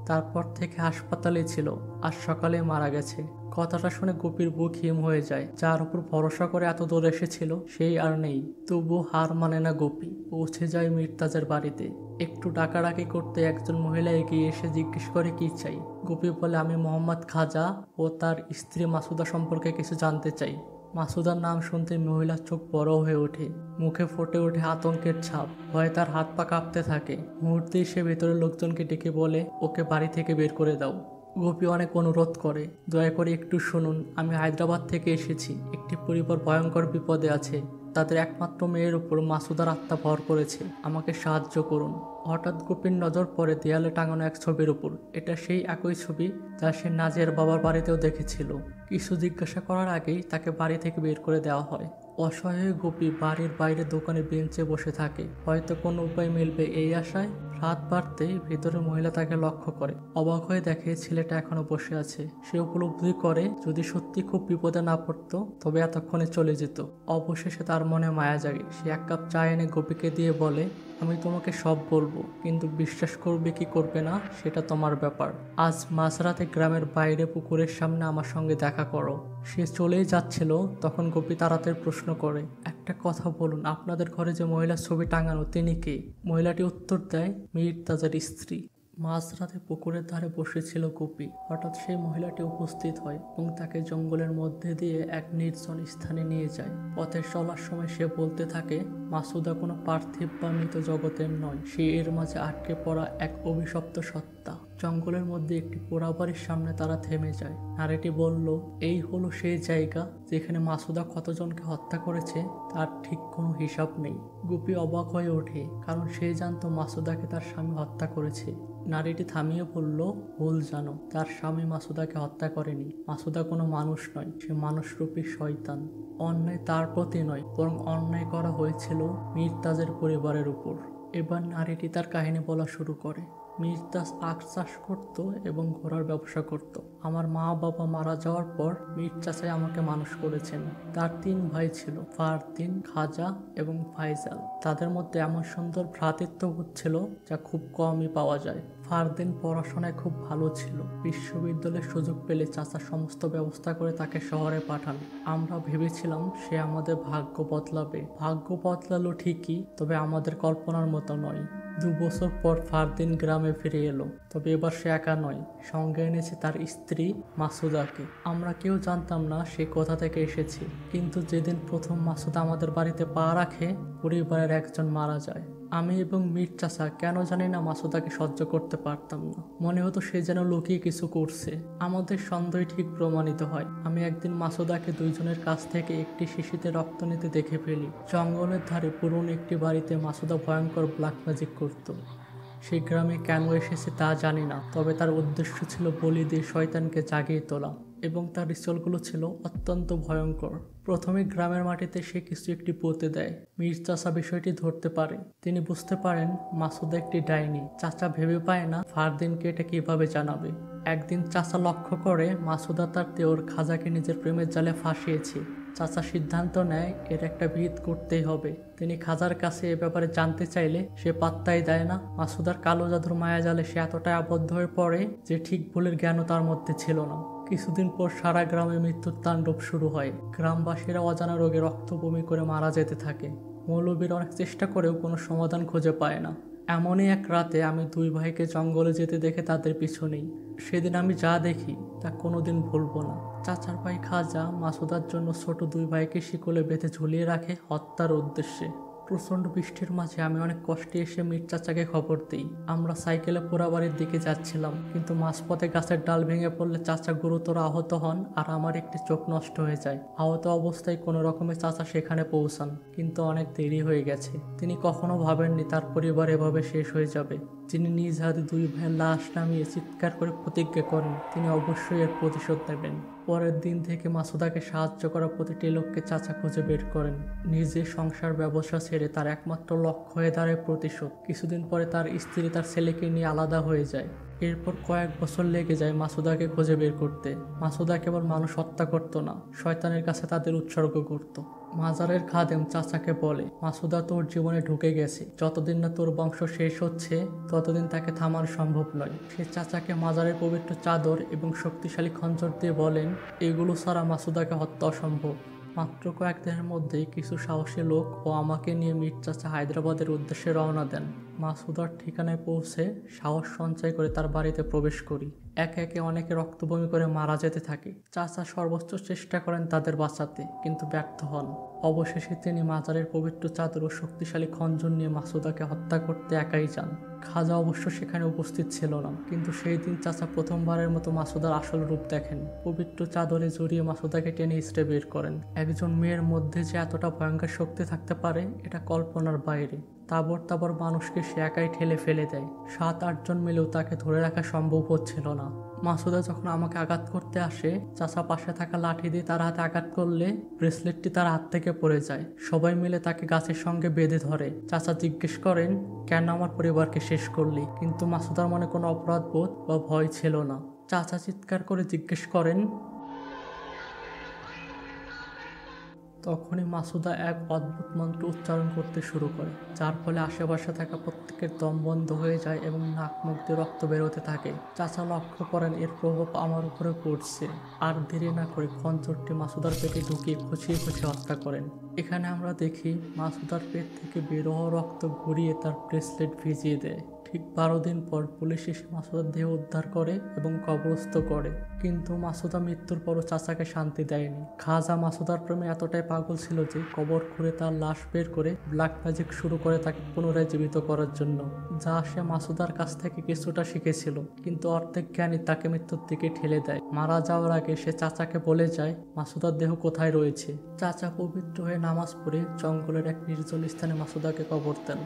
তারপর থেকে হাসপাতালে ছিল, আর সকালে মারা গেছে। কথাটা শুনে গোপীর বুক হিম হয়ে যায়। যার উপর ভরসা করে এত দূর এসেছিল সেই আর নেই। তবুও হার মানে না গোপী, পৌঁছে যায় মির্তাজের বাড়িতে। একটু ডাকাডাকি করতে একজন মহিলা এগিয়ে এসে জিজ্ঞেস করে কি চাই। গোপী বলে, আমি মোহাম্মদ খাজা ও তার স্ত্রী মাসুদা সম্পর্কে কিছু জানতে চাই। মাসুদার নাম শুনতে মহিলার চোখ বড় হয়ে ওঠে, মুখে ফুটে ওঠে আতঙ্কের ছাপ, ভয়ে তার হাত পা কাঁপতে থাকে। মুহূর্তেই সে ভেতরের লোকজনকে ডেকে বলে, ওকে বাড়ি থেকে বের করে দাও। গোপী অনেক অনুরোধ করে, দয়া করে একটু শুনুন, আমি হায়দ্রাবাদ থেকে এসেছি। একটি পরিবার ভয়ঙ্কর বিপদে আছে, তাদের একমাত্র মেয়ের উপর মাসুদার আত্মা ভর করেছে, আমাকে সাহায্য করুন। হঠাৎ গোপীর নজর পড়ে দেয়ালে টাঙানো এক ছবির উপর। এটা সেই একই ছবি যা সে নাজিয়ার বাবার বাড়িতেও দেখেছিল। কিছু জিজ্ঞাসা করার আগেই তাকে বাড়ি থেকে বের করে দেওয়া হয়। অসহায় গোপী বাড়ির বাইরে দোকানে বেঞ্চে বসে থাকে, হয়তো কোনো উপায় মিলবে এই আশায়। রাত বাড়তেই ভেতরের মহিলা তাকে লক্ষ্য করে। অবাক হয়ে দেখে ছেলেটা এখনো বসে আছে। সে উপলব্ধি করে যদি সত্যি খুব বিপদে না পড়তো তবে এতক্ষণে চলে যেত। অবশেষে তার মনে মায়া জাগে। সে 1 কাপ চা এনে গোপীকে দিয়ে বলে, আমি তোমাকে সব বলবো, কিন্তু বিশ্বাস করবে কি করবে না সেটা তোমার ব্যাপার। আজ মাঝরাতে গ্রামের বাইরে পুকুরের সামনে আমার সঙ্গে দেখা করো। সে চলেই যাচ্ছিল তখন গোপী তাড়াতাড়ি প্রশ্ন করে, একটা কথা বলুন, আপনাদের ঘরে যে মহিলার ছবি টাঙানো তিনি কে? মহিলাটি উত্তর দেয়, মির্তাজের স্ত্রী। মাঝরাতে পুকুরের ধারে বসেছিল গুপি। হঠাৎ সেই মহিলাটি উপস্থিত হয় এবং তাকে জঙ্গলের মধ্যে দিয়ে এক নির্জন স্থানে নিয়ে যায়। পথে চলার সময় সে বলতে থাকে, মাসুদা কোনো পার্থিব বা মৃত জগতের নয়, সে এর মাঝে আটকে পড়া এক অভিশপ্ত সত্তা। জঙ্গলের মধ্যে একটি পোড়া বাড়ির সামনে তারা থেমে যায়। নারীটি বলল, এই হলো সেই জায়গা যেখানে মাসুদা কতজনকে হত্যা করেছে তার ঠিক কোনো হিসাব নেই। গুপি অবাক হয়ে ওঠে, কারণ সে জানতো মাসুদাকে তার স্বামী হত্যা করেছে। নারীটি থামিয়ে বলল, ভুল জানো, তার স্বামী মাসুদাকে হত্যা করেনি। মাসুদা কোনো মানুষ নয়, সে মানুষরূপী শয়তান। অন্যায় তার প্রতি নয়, বরং অন্যায় করা হয়েছিল মিরতাজের পরিবারের উপর। এবার নারীটি তার কাহিনী বলা শুরু করে। মিরতাজ আখ চাষ করত এবং ঘোড়ার ব্যবসা করত। আমার মা বাবা মারা যাওয়ার পর মীর চাচাই আমাকে মানুষ করেছেন। তার 3 ভাই ছিল, ফারদিন, খাজা এবং ফাইজাল। তাদের মধ্যে এমন সুন্দর ভ্রাতৃত্ববোধ ছিল যা খুব কমই পাওয়া যায়। ফারদিন পড়াশোনায় খুব ভালো ছিল। বিশ্ববিদ্যালয়ের সুযোগ পেলে চাচা সমস্ত ব্যবস্থা করে তাকে শহরে পাঠান। আমরা ভেবেছিলাম সে আমাদের ভাগ্য বদলাবে। ভাগ্য বদলালো ঠিকই, তবে আমাদের কল্পনার মতো নয়। 2 বছর পর ফারদিন গ্রামে ফিরে এলো, তবে এবার সে একা নয়, সঙ্গে এনেছে তার স্ত্রী মাসুদাকে। আমরা কেউ জানতাম না সে কোথা থেকে এসেছে, কিন্তু যেদিন প্রথম মাসুদা আমাদের বাড়িতে পা রাখে, পরিবারের একজন মারা যায়। আমি এবং মীর চাচা কেন জানি না মাসুদাকে সহ্য করতে পারতাম না। মনে হতো সে যেন লুকিয়ে কিছু করছে। আমাদের সন্দেহ ঠিক প্রমাণিত হয়। আমি একদিন মাসুদাকে 2 জনের কাছ থেকে একটি শিশিতে রক্ত নিতে দেখে ফেলি। জঙ্গলের ধারে পুরনো একটি বাড়িতে মাসুদা ভয়ঙ্কর ব্ল্যাক ম্যাজিক করত। সেই গ্রামে কেন এসেছে তা জানি না, তবে তার উদ্দেশ্য ছিল বলি দিয়ে শয়তানকে জাগিয়ে তোলা, এবং তার রিচুয়ালগুলো ছিল অত্যন্ত ভয়ঙ্কর। প্রথমে গ্রামের মাটিতে সে কিছু একটি পুঁতে দেয়। মীর চাচা বিষয়টি ধরতে পারে। তিনি বুঝতে পারেন মাসুদা একটি ডাইনি। চাচা ভেবে পায় না ফারদিনকে এটা কিভাবে জানাবে। একদিন চাচা লক্ষ্য করে মাসুদা তার দেওর খাজাকে নিজের প্রেমের জালে ফাঁসিয়েছে। চাচা সিদ্ধান্ত নেয় এর একটা বিহিত করতেই হবে। তিনি খাজার কাছে এ ব্যাপারে জানতে চাইলে সে পাত্তাই দেয় না। মাসুদার কালো জাদুর মায়াজালে সে এতটাই আবদ্ধ হয়ে পড়ে যে ঠিক ভুলের জ্ঞানও তার মধ্যে ছিল না। কিছুদিন পর সারা গ্রামে মৃত্যুর তাণ্ডব শুরু হয়। গ্রামবাসীরা অজানা রোগে রক্ত বমি করে মারা যেতে থাকে। মৌলবীর অনেক চেষ্টা করেও কোনো সমাধান খুঁজে পায় না। এমনই এক রাতে আমি 2 ভাইকে জঙ্গলে যেতে দেখে তাদের পিছু নেই। সেদিন আমি যা দেখি তা কোনোদিন ভুলবো না। চাচার ভাই খাজা মাসুদার জন্য ছোট 2 ভাইকে শিকলে বেঁধে ঝুলিয়ে রাখে হত্যার উদ্দেশ্যে। প্রচণ্ড বৃষ্টির মাঝে আমি অনেক কষ্টে এসে মীর চাচাকে খবর দিই। আমরা সাইকেলে পোড়াবাড়ির দিকে যাচ্ছিলাম, কিন্তু মাঝপথে গাছের ডাল ভেঙে পড়লে চাচা গুরুতর আহত হন আর আমার একটি চোখ নষ্ট হয়ে যায়। আহত অবস্থায় কোনো রকমে চাচা সেখানে পৌঁছান, কিন্তু অনেক দেরি হয়ে গেছে। তিনি কখনো ভাবেননি তার পরিবার এভাবে শেষ হয়ে যাবে। যিনি নিজ হাতে 2 ভাইয়ের লাশ নামিয়ে চিৎকার করে প্রতিজ্ঞা করেন তিনি অবশ্যই এর প্রতিশোধ নেবেন। পরের দিন থেকে মাসুদাকে সাহায্য করা প্রতিটি লোককে চাচা খুঁজে বের করেন। নিজের সংসার ব্যবসা ছেড়ে তার একমাত্র লক্ষ্য হয়ে দাঁড়ায় প্রতিশোধ। কিছুদিন পরে তার স্ত্রী তার ছেলেকে নিয়ে আলাদা হয়ে যায়। এরপর কয়েক বছর লেগে যায় মাসুদাকে খুঁজে বের করতে। মাসুদা কেবল মানুষ হত্যা করত না, শয়তানের কাছে তাদের উৎসর্গ করত। মাজারের খাদেম চাচাকে বলে, মাসুদা তোর জীবনে ঢুকে গেছে, যতদিন না তোর বংশ শেষ হচ্ছে ততদিন তাকে থামানো সম্ভব নয়। সে চাচাকে মাজারের পবিত্র চাদর এবং শক্তিশালী খঞ্জর দিয়ে বলেন, এগুলো ছাড়া মাসুদাকে হত্যা অসম্ভব। মাত্র কয়েকদিনের মধ্যেই কিছু সাহসী লোক ও আমাকে নিয়ে মীর চাচা হায়দ্রাবাদের উদ্দেশ্যে রওনা দেন। মাসুদার ঠিকানায় পৌঁছে সাহস সঞ্চয় করে তার বাড়িতে প্রবেশ করি। একে একে অনেকে রক্তবমি করে মারা যেতে থাকে। চাচা সর্বোচ্চ চেষ্টা করেন তাদের বাঁচাতে, কিন্তু ব্যর্থ হন। অবশেষে তিনি মাজারের পবিত্র চাদর ও শক্তিশালী খঞ্জন নিয়ে মাসুদাকে হত্যা করতে একাই যান। খাজা অবশ্য সেখানে উপস্থিত ছিল না, কিন্তু সেই দিন চাচা প্রথমবারের মতো মাসুদার আসল রূপ দেখেন। পবিত্র চাদরে জড়িয়ে মাসুদাকে টেনে হিঁচড়ে বের করেন। একজন মেয়ের মধ্যে যে এতটা ভয়ঙ্কর শক্তি থাকতে পারে এটা কল্পনার বাইরে। তাবর তাবর মানুষকে সে একাই ঠেলে ফেলে দেয়। 7-8 জন মিলেও তাকে ধরে রাখা সম্ভব হচ্ছিল না। মাসুদা যখন আমাকে আঘাত করতে আসে, চাচা পাশে থাকা লাঠি দিয়ে তার হাতে আঘাত করলে ব্রেসলেটটি তার হাত থেকে পড়ে যায়। সবাই মিলে তাকে গাছের সঙ্গে বেঁধে ধরে। চাচা জিজ্ঞেস করেন, কেন আমার পরিবারকে শেষ করলি? কিন্তু মাসুদার মনে কোনো অপরাধ বোধ বা ভয় ছিল না। চাচা চিৎকার করে জিজ্ঞেস করেন। তখনই মাসুদা এক অদ্ভুত মন্ত্র উচ্চারণ করতে শুরু করে, যার ফলে আশেপাশে থাকা প্রত্যেকের দম বন্ধ হয়ে যায় এবং নাক মুখ দিয়ে রক্ত বেরোতে থাকে। চাচা লক্ষ্য করেন এর প্রভাব আমার উপরে পড়ছে, আর দেরি না করে খঞ্জরটি মাসুদার পেটে ঢুকিয়ে খুঁচিয়ে খুঁচিয়ে হত্যা করেন। এখানে আমরা দেখি মাসুদার পেট থেকে বের হওয়া রক্ত ঘুরিয়ে তার ব্রেসলেট ভিজিয়ে দেয়। ঠিক 12 দিন পর পুলিশ এসে মাসুদার দেহ উদ্ধার করে এবং কবরস্থ করে। কিন্তু মাসুদা মৃত্যুর পরও চাচাকে শান্তি দেয়নি। খাজা মাসুদার প্রেমে এতটাই পাগল ছিল যে কবর খুঁড়ে তার লাশ বের করে ব্ল্যাক ম্যাজিক শুরু করে তাকে পুনরায় জীবিত করার জন্য, যা সে মাসুদার কাছ থেকে কিছুটা শিখেছিল। কিন্তু অর্ধেক জ্ঞানী তাকে মৃত্যুর দিকে ঠেলে দেয়। মারা যাওয়ার আগে সে চাচাকে বলে যায় মাসুদার দেহ কোথায় রয়েছে। চাচা পবিত্র হয়ে নামাজ পড়ে জঙ্গলের এক নির্জন স্থানে মাসুদাকে কবর দেন।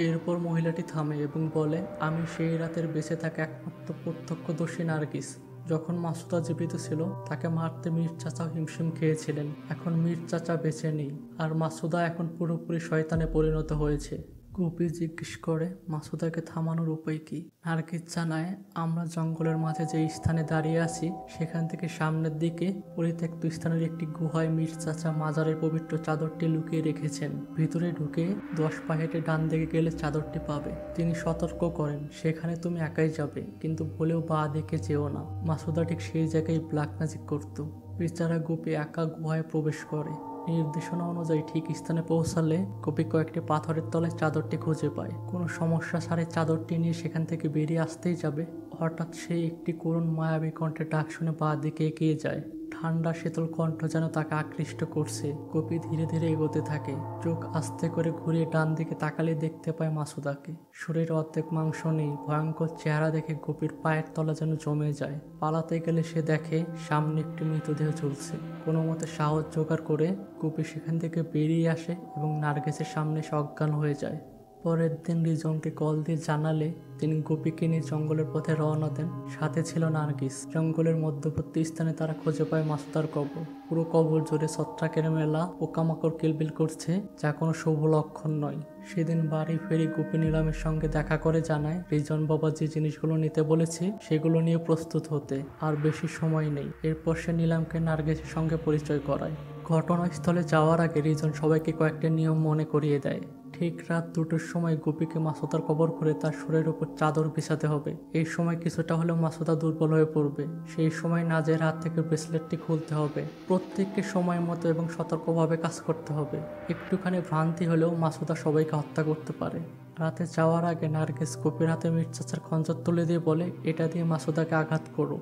এরপর মহিলাটি থামে এবং বলে, আমি সেই রাতের বেঁচে থাকা একমাত্র প্রত্যক্ষদর্শী নার্গিস। যখন মাসুদা জীবিত ছিল তাকে মারতে মীর চাচা হিমশিম খেয়েছিলেন। এখন মীর চাচা বেঁচে নেই আর মাসুদা এখন পুরোপুরি শয়তানে পরিণত হয়েছে। গুপি জিজ্ঞেস করে মাসুদাকে থামানোর উপায় কি। নার্গিস জানায়, আমরা জঙ্গলের মাঝে যে স্থানে দাঁড়িয়ে আছি সেখান থেকে সামনের দিকে পরিত্যক্ত স্থানের একটি গুহায় মীর চাচা মাজারের পবিত্র চাদরটি লুকিয়ে রেখেছেন। ভিতরে ঢুকে 10 পা হেঁটে ডান দিকে গেলে চাদরটি পাবে। তিনি সতর্ক করেন, সেখানে তুমি একাই যাবে, কিন্তু ভুলেও বাঁ দিকে যেও না। মাসুদা ঠিক সেই জায়গায় ব্ল্যাক ম্যাজিক করত। বেচারা গুপি একা গুহায় প্রবেশ করে। নির্দেশনা অনুযায়ী ঠিক স্থানে পৌঁছালে গুপি কয়েকটি পাথরের তলায় চাদরটি খুঁজে পায়। কোনো সমস্যা ছাড়াই চাদরটি নিয়ে সেখান থেকে বেরিয়ে আসতেই যাবে, হঠাৎ সে একটি করুণ মায়াবী কণ্ঠে ডাক শুনে বাঁ দিকে এগিয়ে যায়। ঠান্ডা শীতল কণ্ঠ যেন তাকে আকৃষ্ট করছে। গুপি ধীরে ধীরে এগোতে থাকে। চোখ আস্তে করে ঘুরিয়ে ডান দিকে তাকালে দেখতে পায় মাসুদাকে। শরীর অর্ধেক মাংস নেই। ভয়ঙ্কর চেহারা দেখে গুপির পায়ের তলা যেন জমে যায়। পালাতে গেলে সে দেখে সামনে একটি মৃতদেহ ঝুলছে। কোনো মতে সাহস জোগাড় করে গুপি সেখান থেকে বেরিয়ে আসে এবং নার্গিসের সামনে সে অজ্ঞান হয়ে যায়। পরের দিন রিজনকে কল দিয়ে জানালে তিনি গুপিকে নিয়ে জঙ্গলের পথে রওনা দেন। সাথে ছিল নার্গিস। জঙ্গলের মধ্যবর্তী স্থানে তারা খুঁজে পায় মাসুদার কবর। পুরো কবর জুড়ে ছত্রাকের মেলা, পোকামাকড় কিলবিল করছে, যা কোনো শুভ লক্ষণ নয়। সেদিন বাড়ি ফেরি গুপি নিলামের সঙ্গে দেখা করে জানায় রিজন বাবা যে জিনিসগুলো নিতে বলেছে সেগুলো নিয়ে প্রস্তুত হতে আর বেশি সময় নেই। এরপর সে নিলামকে নার্গিসের সঙ্গে পরিচয় করায়। ঘটনাস্থলে যাওয়ার আগে রিজন সবাইকে কয়েকটা নিয়ম মনে করিয়ে দেয়। ঠিক রাত 2টোর সময় গুপিকে মাসুদার কবর করে তার শরীরের উপর চাদর বিছাতে হবে। এই সময় কিছুটা হলেও মাসুদা দুর্বল হয়ে পড়বে। সেই সময় নাজের হাত থেকে ব্রেসলেটটি খুলতে হবে। প্রত্যেককে সময় মতো এবং সতর্কভাবে কাজ করতে হবে। একটুখানি ভ্রান্তি হলেও মাসুদা সবাইকে হত্যা করতে পারে। রাতে যাওয়ার আগে নার্গিস গুপির হাতে মীর চাচার খঞ্জর তুলে দিয়ে বলে, এটা দিয়ে মাসুদাকে আঘাত করো।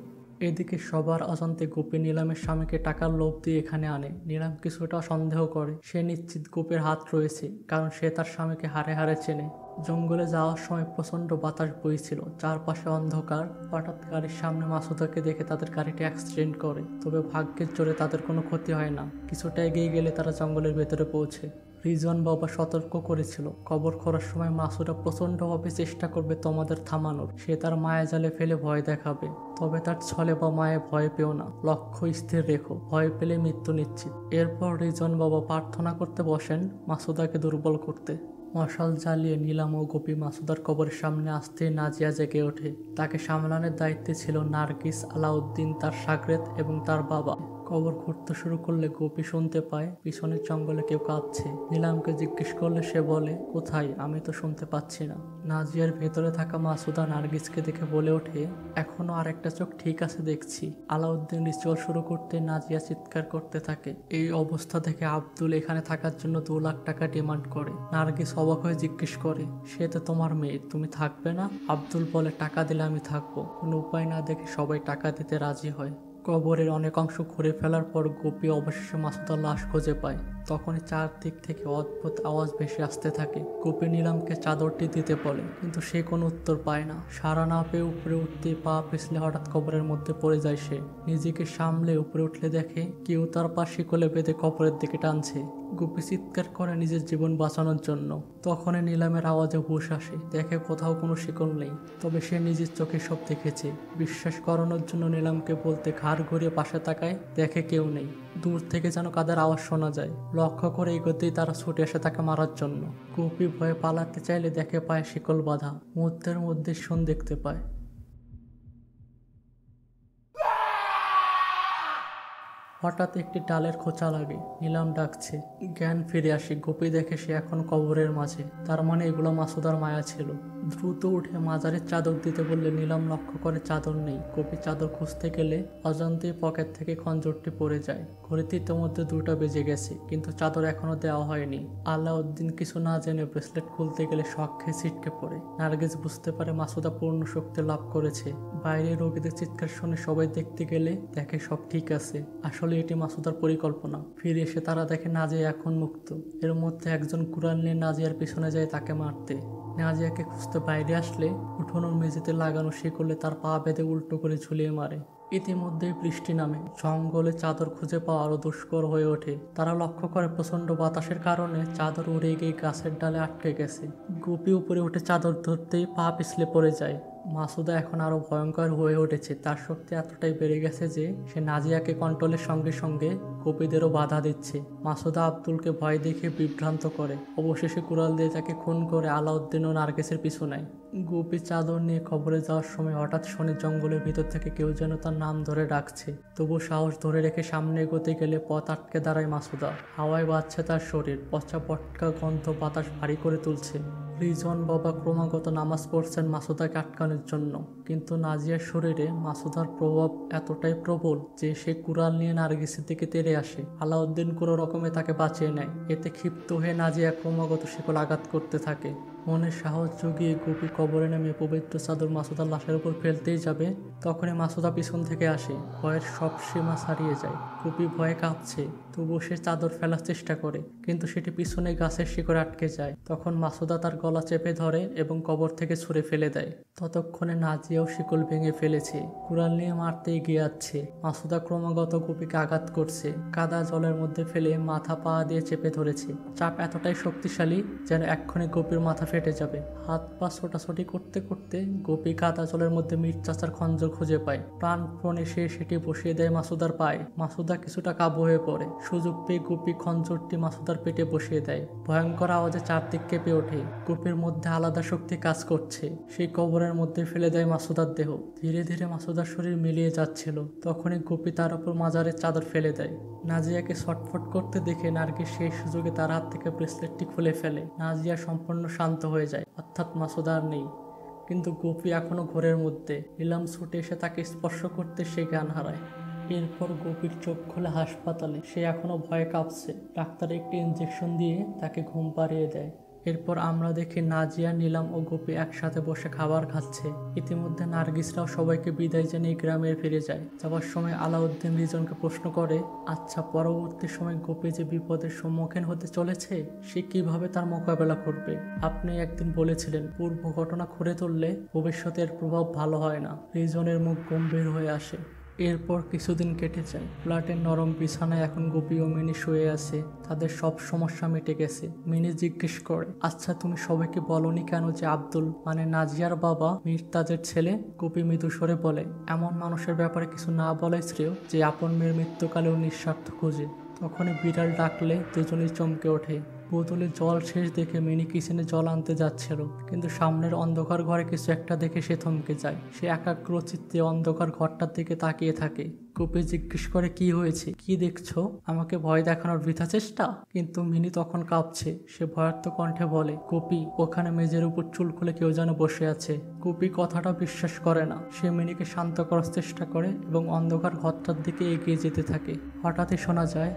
এদিকে সবার অজান্তে গুপি নিলামের স্বামীকে টাকার লোভ দিয়ে এখানে আনে। নিলাম কিছুটা সন্দেহ করে। সে নিশ্চিত গুপির হাত রয়েছে, কারণ সে তার স্বামীকে হারে হারে চেনে। জঙ্গলে যাওয়ার সময় প্রচণ্ড বাতাস বইছিল, চারপাশে অন্ধকার। হঠাৎ গাড়ির সামনে মাসুদাকে দেখে তাদের গাড়িটি অ্যাক্সিডেন্ট করে, তবে ভাগ্যের জোরে তাদের কোনো ক্ষতি হয় না। কিছুটা এগিয়ে গেলে তারা জঙ্গলের ভেতরে পৌঁছে। রিজওয়ান বাবা সতর্ক করেছিল, কবর খোঁড়ার সময় মাসুদা প্রচণ্ডভাবে চেষ্টা করবে তোমাদের থামানোর। সে তার মায়া জালে ফেলে ভয় দেখাবে, তবে তার ছলে বা মায়ে ভয় পেও না। লক্ষ্য স্থির রেখো, ভয় পেলে মৃত্যু নিশ্চিত। এরপর রিজওয়ান বাবা প্রার্থনা করতে বসেন মাসুদাকে দুর্বল করতে। মশাল জ্বালিয়ে নিলাম ও গোপী মাসুদার কবরের সামনে আসতেই নাজিয়া জেগে ওঠে। তাকে সামলানোর দায়িত্বে ছিল নার্গিস, আলাউদ্দিন, তার সাগরেদ এবং তার বাবা। কবর ঘুরতে শুরু করলে গোপী শুনতে পায় পিছনের জঙ্গলে কেউ কাঁদছে। নিলামকে জিজ্ঞেস করলে সে বলে, কোথায়? আমি তো শুনতে পাচ্ছি না। নাজিয়ার ভেতরে থাকা মাসুদা নার্গিসকে দেখে বলে ওঠে, এখনো আরেকটা চোখ ঠিক আছে দেখছি। আলাউদ্দিন রিচুয়াল শুরু করতে নাজিয়া চিৎকার করতে থাকে। এই অবস্থা দেখে আব্দুল এখানে থাকার জন্য 2 লাখ টাকা ডিমান্ড করে। নার্গিস অবাক হয়ে জিজ্ঞেস করে, সে তো তোমার মেয়ে, তুমি থাকবে না? আব্দুল বলে, টাকা দিলে আমি থাকবো। কোনো উপায় না দেখে সবাই টাকা দিতে রাজি হয়। কবরের অনেক অংশ ঘুরে ফেলার পর গোপী অবশেষে মাসুদার লাশ খুঁজে পায়। তখনই চারদিক থেকে অদ্ভুত আওয়াজ ভেসে আসতে থাকে। গোপী নিলামকে চাদরটি দিতে বলে, কিন্তু সে কোনো উত্তর পায় না। সাড়া না পেয়ে উপরে উঠতে পা পিছলে হঠাৎ কবরের মধ্যে পড়ে যায় সে। নিজেকে সামলে উপরে উঠলে দেখে কেউ তার পা শিকলে বেঁধে কবরের দিকে টানছে। গোপী চিৎকার করে নিজের জীবন বাঁচানোর জন্য। তখনই নিলামের আওয়াজে হুঁশ আসে, দেখে কোথাও কোনো শিকল নেই, তবে সে নিজের চোখে সব দেখেছে। বিশ্বাস করানোর জন্য নিলামকে বলতে ঘাড় ঘুরিয়ে পাশে তাকায়, দেখে কেউ নেই। দূর থেকে যেন কাদের আওয়াজ শোনা যায়। লক্ষ্য করে এগোতেই তারা ছুটে আসে তাকে মারার জন্য। গোপী ভয়ে পালাতে চাইলে দেখে পায় শিকল বাঁধা। মুহূর্তের মধ্যে শোন দেখতে পায়। হঠাৎ একটি ডালের খোঁচা লাগে, নিলাম ডাকছে। জ্ঞান ফিরে আসে, গোপী দেখে সে এখন কবরের মাঝে। তার মানে এগুলো মাসুদার মায়া ছিল। দ্রুত উঠে মাজারের চাদর দিতে বললে নিলাম লক্ষ্য করে চাদর নেই। গোপী চাদর খুঁজতে গেলে অজান্তেই পকেট থেকে খঞ্জরটি পড়ে যায়। ঘড়িতে ইতিমধ্যে 2টা বেজে গেছে, কিন্তু চাদর এখনো দেওয়া হয়নি। আলাউদ্দিন কিছু না জেনে ব্রেসলেট খুলতে গেলে শখ খেয়ে ছিটকে পড়ে। নার্গিস বুঝতে পারে মাসুদা পূর্ণ শক্তি লাভ করেছে। বাইরে রোগীদের চিৎকার শুনে সবাই দেখতে গেলে দেখে সব ঠিক আছে। আসলে এটি মাসুদার পরিকল্পনা। ফিরে এসে তারা দেখে নাজিয়া এখন মুক্ত। এর মধ্যে একজন কুড়াল নিয়ে নাজিয়ার পিছনে যায় তাকে মারতে। নাজিয়াকে খুঁজতে বাইরে আসলে উঠোনের মেঝেতে লাগানো শিকলে তার পা বেঁধে উল্টো করে ঝুলিয়ে মারে। ইতিমধ্যেই বৃষ্টি নামে, জঙ্গলে চাদর খুঁজে পাওয়া আরো দুষ্কর হয়ে ওঠে। তারা লক্ষ্য করে প্রচন্ড বাতাসের কারণে চাদর উড়ে গিয়ে গাছের ডালে আটকে গেছে। গোপী উপরে উঠে চাদর ধরতেই পা পিছলে পড়ে যায়। মাসুদা এখন আরো ভয়ঙ্কর হয়ে উঠেছে। তার শক্তি এতটাই বেড়ে গেছে যে সে নাজিয়াকে কন্ট্রোলের সঙ্গে সঙ্গে গোপীদেরও বাধা দিচ্ছে। মাসুদা আব্দুলকে ভয় দেখে বিভ্রান্ত করে। অবশেষে কুড়াল দিয়ে তাকে খুন করে আলাউদ্দিন ও নার্গিসের পিছু নেয়। গোপী চাদর নিয়ে কবরে যাওয়ার সময় হঠাৎ শনি জঙ্গলের ভিতর থেকে কেউ যেন তার নাম ধরে ডাকছে। তবু সাহস ধরে রেখে সামনে এগোতে গেলে পথ আটকে দাঁড়ায় মাসুদা। হাওয়ায় বাজছে তার শরীর, পচা পটকা গন্ধ বাতাস ভারী করে তুলছে। রিজন বাবা ক্রমাগত নামাজ পড়ছেন মাসুদাকে আটকানোর জন্য, কিন্তু নাজিয়ার শরীরে মাসুদার প্রভাব এতটাই প্রবল যে সে কুড়াল নিয়ে নার্গিসের দিকে তেড়ে আসে। আলাউদ্দিন কোনো রকমে তাকে বাঁচিয়ে নেয়। এতে ক্ষিপ্ত হয়ে নাজিয়া ক্রমাগত শিকল আঘাত করতে থাকে। মনের সাহস জুগিয়ে গোপী কবরে নেমে পবিত্র চাদর মাসুদার লাশের উপর ফেলতেই যাবে, তখনই মাসুদা পিছন থেকে আসে। ভয়ের সব সীমা ছাড়িয়ে যায়। গোপী ভয়ে কাঁপছে, তবুও সে চাদর ফেলার চেষ্টা করে, কিন্তু সেটি পিছনে গাছের শিকড়ে আটকে যায়। তখন মাসুদা তার গলা চেপে ধরে এবং কবর থেকে ছুঁড়ে ফেলে দেয়। ততক্ষণে নাজিয়াও শিকল ভেঙে ফেলেছে, কুড়াল নিয়ে মারতে এগিয়ে যাচ্ছে। মাসুদা ক্রমাগত গোপীকে আঘাত করছে, কাদা জলের মধ্যে ফেলে মাথা পা দিয়ে চেপে ধরেছে। চাপ এতটাই শক্তিশালী যেন এক্ষুনি গোপীর মাথা ফেটে যাবে। হাত পা ছোটাছুটি করতে করতে গোপী কাদা জলের মধ্যে মীর চাচার খঞ্জর খুঁজে পায়। প্রাণপণে সে সেটি বসিয়ে দেয় মাসুদার পায়ে। মাসুদা কিছুটা কাবু হয়ে পড়ে। সুযোগ পেয়ে গোপী খঞ্জরটি মাসুদার পেটে বসিয়ে দেয়। ভয়ঙ্কর আওয়াজে চারদিক কেঁপে ওঠে। গোপীর মধ্যে আলাদা শক্তি কাজ করছে। সেই কবরের মধ্যে ফেলে দেয় মাসুদার দেহ। ধীরে ধীরে মাসুদার শরীর মিলিয়ে যাচ্ছিল। তখনই গোপী তার উপর মাজারের চাদর ফেলে দেয়। নাজিয়াকে ছটফট করতে দেখে নার্গিস সেই সুযোগে তার হাত থেকে ব্রেসলেটটি খুলে ফেলে। নাজিয়া সম্পূর্ণ শান্ত হয়ে যায়, অর্থাৎ মাসুদা আর নেই। কিন্তু গোপী এখনো ঘোরের মধ্যে। নিলাম ছুটে এসে তাকে স্পর্শ করতে সে জ্ঞান হারায়। এরপর গোপীর চোখ খুলে হাসপাতালে। সে এখনো ভয়ে কাঁপছে। ডাক্তার একটি ইঞ্জেকশন দিয়ে তাকে ঘুম পাড়িয়ে দেয়। এরপর আমরা দেখি নাজিয়া, নিলাম ও গোপী একসাথে বসে খাবার খাচ্ছে। ইতিমধ্যে নার্গিসরাও সবাইকে বিদায় জানিয়ে গ্রামে ফিরে যায়। যাওয়ার সময় আলাউদ্দিন রিজনকে প্রশ্ন করে, আচ্ছা পরবর্তী সময় গোপী যে বিপদের সম্মুখীন হতে চলেছে সে কিভাবে তার মোকাবেলা করবে? আপনি একদিন বলেছিলেন পূর্ব ঘটনা খুঁড়ে তুললে ভবিষ্যতের প্রভাব ভালো হয় না। রিজনের মুখ গম্ভীর হয়ে আসে। এরপর কিছুদিন কেটে যায়। ফ্ল্যাটের নরম বিছানায় এখন গোপী ও মিনি শুয়ে আছে। তাদের সব সমস্যা মিটে গেছে। মিনি জিজ্ঞেস করে, আচ্ছা তুমি সবাইকে বলনি কেন যে আব্দুল মানে নাজিয়ার বাবা মির্তাজের ছেলে? গোপী মৃদু স্বরে বলে, এমন মানুষের ব্যাপারে কিছু না বলাই শ্রেয় যে আপন মেয়ের মৃত্যুকালেও নিঃস্বার্থ খুঁজে। তখনই বিড়াল ডাকলে দুজনেই চমকে ওঠে। বোতলে জল শেষ দেখে মিনি কিচেনে জল আনতে যাচ্ছিল, কিন্তু সামনের অন্ধকার ঘরে কিছু একটা দেখে সে থমকে যায়। সে একাগ্র চিত্তে অন্ধকার ঘরটার দিকে তাকিয়ে থাকে। গোপী জিজ্ঞেস করে, কি হয়েছে, কি দেখছো? আমাকে ভয় দেখানোর বৃথা চেষ্টা? কিন্তু মিনি তখন কাঁপছে। সে ভয়ার্থ কণ্ঠে বলে, গোপী ওখানে মেঝের উপর চুল খুলে কেউ যেন বসে আছে। গোপী কথাটা বিশ্বাস করে না। সে মিনিকে শান্ত করার চেষ্টা করে এবং অন্ধকার ঘরটার দিকে এগিয়ে যেতে থাকে। হঠাৎই শোনা যায়,